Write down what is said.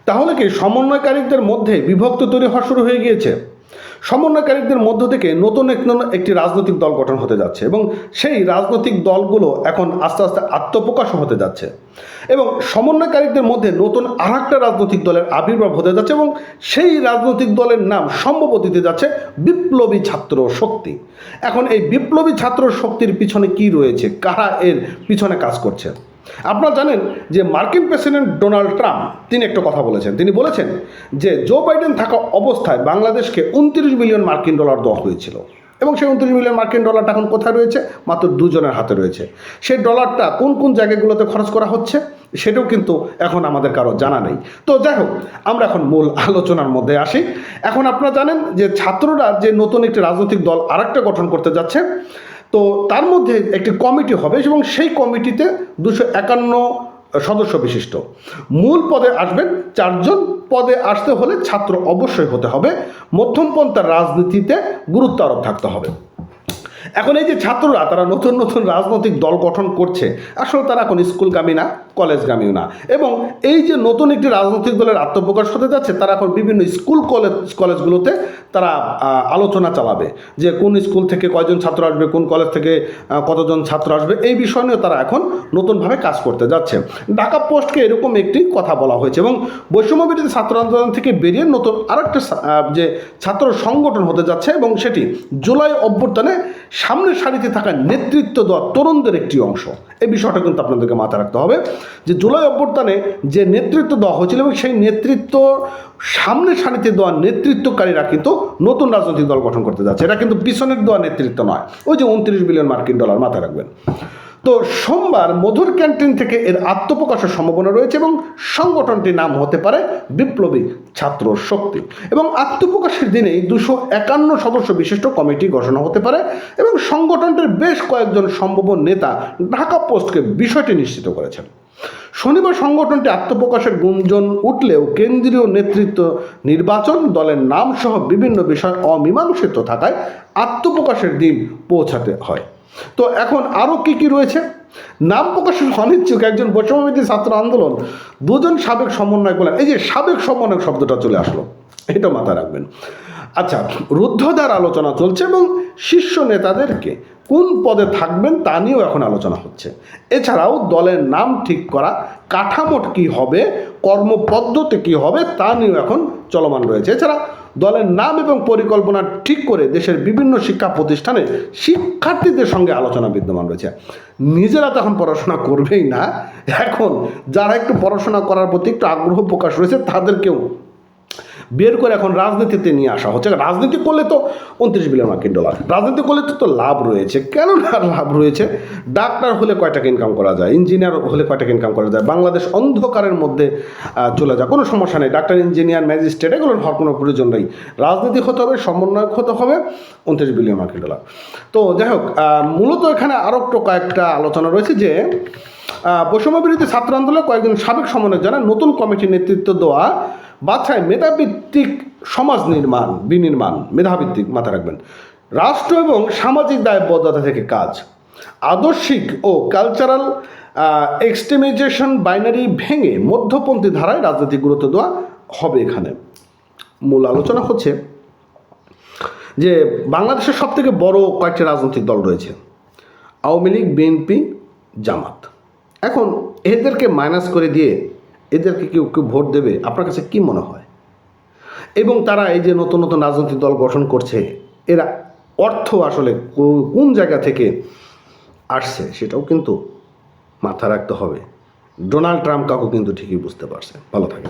তাহলে কি সমন্বয়কারীদের মধ্যে বিভক্ত তৈরি হওয়া শুরু হয়ে গিয়েছে? সমন্বয়কারীদের মধ্য থেকে নতুন একটি রাজনৈতিক দল গঠন হতে যাচ্ছে এবং সেই রাজনৈতিক দলগুলো এখন আস্তে আস্তে আত্মপ্রকাশ হতে যাচ্ছে এবং সমন্বয়কারীদের মধ্যে নতুন আর একটা রাজনৈতিক দলের আবির্ভাব হতে যাচ্ছে এবং সেই রাজনৈতিক দলের নাম সম্ভবত দিতে যাচ্ছে বিপ্লবী ছাত্র শক্তি। এখন এই বিপ্লবী ছাত্র শক্তির পিছনে কি রয়েছে, কারা এর পিছনে কাজ করছে? আপনারা জানেন যে মার্কিন প্রেসিডেন্ট ডোনাল্ড ট্রাম্প তিনি একটা কথা বলেছেন। তিনি বলেছেন যে জো বাইডেন থাকা অবস্থায় বাংলাদেশকে 29 বিলিয়ন মার্কিন ডলার দেওয়া হয়েছিল এবং সেই 29 বিলিয়ন মার্কিন ডলারটা এখন কোথায় রয়েছে? মাত্র দুজনের হাতে রয়েছে। সেই ডলারটা কোন কোন জায়গাগুলোতে খরচ করা হচ্ছে সেটাও কিন্তু এখন আমাদের কারো জানা নেই। তো যাই হোক, আমরা এখন মূল আলোচনার মধ্যে আসি। এখন আপনারা জানেন যে ছাত্ররা যে নতুন একটি রাজনৈতিক দল আরেকটা গঠন করতে যাচ্ছে, তো তার মধ্যে একটি কমিটি হবে এবং সেই কমিটিতে 251 সদস্য বিশিষ্ট। মূল পদে আসবেন 4 জন। পদে আসতে হলে ছাত্র অবশ্যই হতে হবে, মধ্যমপন্থার রাজনীতিতে গুরুত্ব আরোপ থাকতে হবে। এখন এই যে ছাত্ররা তারা নতুন নতুন রাজনৈতিক দল গঠন করছে, আসলে তারা এখন স্কুলগামী না, কলেজগামীও না, এবং এই যে নতুন একটি রাজনৈতিক দলের আত্মপ্রকাশ হতে যাচ্ছে, তারা এখন বিভিন্ন স্কুল কলেজগুলোতে তারা আলোচনা চালাবে যে কোন স্কুল থেকে কয়জন ছাত্র আসবে, কোন কলেজ থেকে কতজন ছাত্র আসবে, এই বিষয় নিয়ে তারা এখন নতুনভাবে কাজ করতে যাচ্ছে। ঢাকা পোস্টকে এরকম একটি কথা বলা হয়েছে এবং বৈষম্যবিরোধী ছাত্র আন্দোলন থেকে বেরিয়ে নতুন আরেকটা যে ছাত্র সংগঠন হতে যাচ্ছে এবং সেটি জুলাই অভ্যুত্থানে সামনের সারিতে থাকা নেতৃত্ব দেওয়া তরুণদের একটি অংশ। এই বিষয়টা কিন্তু আপনাদেরকে মাথায় রাখতে হবে যে জুলাই অভ্যুত্থানে যে নেতৃত্ব দেওয়া হয়েছিল এবং সেই নেতৃত্ব সামনের সারিতে দেওয়া নেতৃত্বকারীরা কিন্তু নতুন রাজনৈতিক দল গঠন করতে যাচ্ছে। এটা কিন্তু পিছনের দেওয়া নেতৃত্ব নয়, ওই যে 29 বিলিয়ন মার্কিন ডলার, মাথায় রাখবেন। তো সোমবার মধুর ক্যান্টিন থেকে এর আত্মপ্রকাশের সম্ভাবনা রয়েছে এবং সংগঠনটির নাম হতে পারে বিপ্লবী ছাত্র শক্তি এবং আত্মপ্রকাশের দিনেই 251 সদস্য বিশিষ্ট কমিটি ঘোষণা হতে পারে এবং সংগঠনটির বেশ কয়েকজন সম্ভাব্য নেতা ঢাকা পোস্টকে বিষয়টি নিশ্চিত করেছেন। শনিবার সংগঠনটি আত্মপ্রকাশের গুঞ্জন উঠলেও কেন্দ্রীয় নেতৃত্ব নির্বাচন, দলের নাম সহ বিভিন্ন বিষয় অমীমাংসিত থাকায় আত্মপ্রকাশের দিন পৌঁছাতে হয়। তো এখন আরও কি রয়েছে? নাম প্রকাশের অনিচ্ছুক একজন বৈষম্যবিরোধী ছাত্র আন্দোলন 2 জন সাবেক সমন্বয়ক বলেন। এই যে সাবেক সমন্বয়ক শব্দটা চলে আসলো, এটা মাথায় রাখবেন। আচ্ছা, রুদ্ধদ্বার আলোচনা চলছে এবং শীর্ষ নেতাদেরকে কোন পদে থাকবেন তা নিয়েও এখন আলোচনা হচ্ছে। এছাড়াও দলের নাম ঠিক করা, কাঠামোট কী হবে, কর্মপদ্ধতি কী হবে তা নিয়েও এখন চলমান রয়েছে। এছাড়া দলের নাম এবং পরিকল্পনা ঠিক করে দেশের বিভিন্ন শিক্ষা প্রতিষ্ঠানে শিক্ষার্থীদের সঙ্গে আলোচনা বিদ্যমান রয়েছে। নিজেরা তখন পড়াশোনা করবেই না, এখন যারা একটু পড়াশোনা করার প্রতি একটু আগ্রহ প্রকাশ রয়েছে তাদেরকেও বের করে এখন রাজনীতিতে নিয়ে আসা হচ্ছে। রাজনীতি করলে তো 29 বিলিয়ন মার্কিন ডলার, রাজনীতি করলে তো লাভ রয়েছে। কেন না লাভ রয়েছে? ডাক্তার হলে কয় টাকা ইনকাম করা যায়, ইঞ্জিনিয়ার হলে কয় টাকা ইনকাম করা যায়। বাংলাদেশ অন্ধকারের মধ্যে চলে যায়, কোনো সমস্যা নেই। ডাক্তার, ইঞ্জিনিয়ার, ম্যাজিস্ট্রেট এগুলো হওয়ার কোনো প্রয়োজন নেই। রাজনীতি হতে হবে, সমন্বয়ক হতে হবে, 29 বিলিয়ন মার্কিন ডলার। তো যাই হোক, মূলত এখানে আরও একটু কয়েকটা আলোচনা রয়েছে যে বৈষম্যবিরোধী ছাত্র আন্দোলনের কয়েকজন সাবেক সমন্বয়ক জানান নতুন কমিটির নেতৃত্ব দেওয়া বাছাই মেধাভিত্তিক সমাজ বিনির্মাণ, মেধাভিত্তিক, মাথায় রাখবেন, রাষ্ট্র এবং সামাজিক দায়বদ্ধতা থেকে কাজ, আদর্শিক ও কালচারাল এক্সট্রিমিজেশন বাইনারি ভেঙে মধ্যপন্থী ধারায় রাজনৈতিক গুরুত্ব দেওয়া হবে। এখানে মূল আলোচনা হচ্ছে যে বাংলাদেশের সবথেকে বড় কয়েকটি রাজনৈতিক দল রয়েছে, আওয়ামী লীগ, বিএনপি, জামাত। এখন এদেরকে মাইনাস করে দিয়ে এদেরকে কেউ ভোট দেবে? আপনার কাছে কি মনে হয়? এবং তারা এই যে নতুন নতুন রাজনৈতিক দল গঠন করছে, এরা অর্থ আসলে কোন জায়গা থেকে আসছে সেটাও কিন্তু মাথা রাখতে হবে। ডোনাল্ড ট্রাম্প কাউকে কিন্তু ঠিকই বুঝতে পারছে। ভালো থাকে।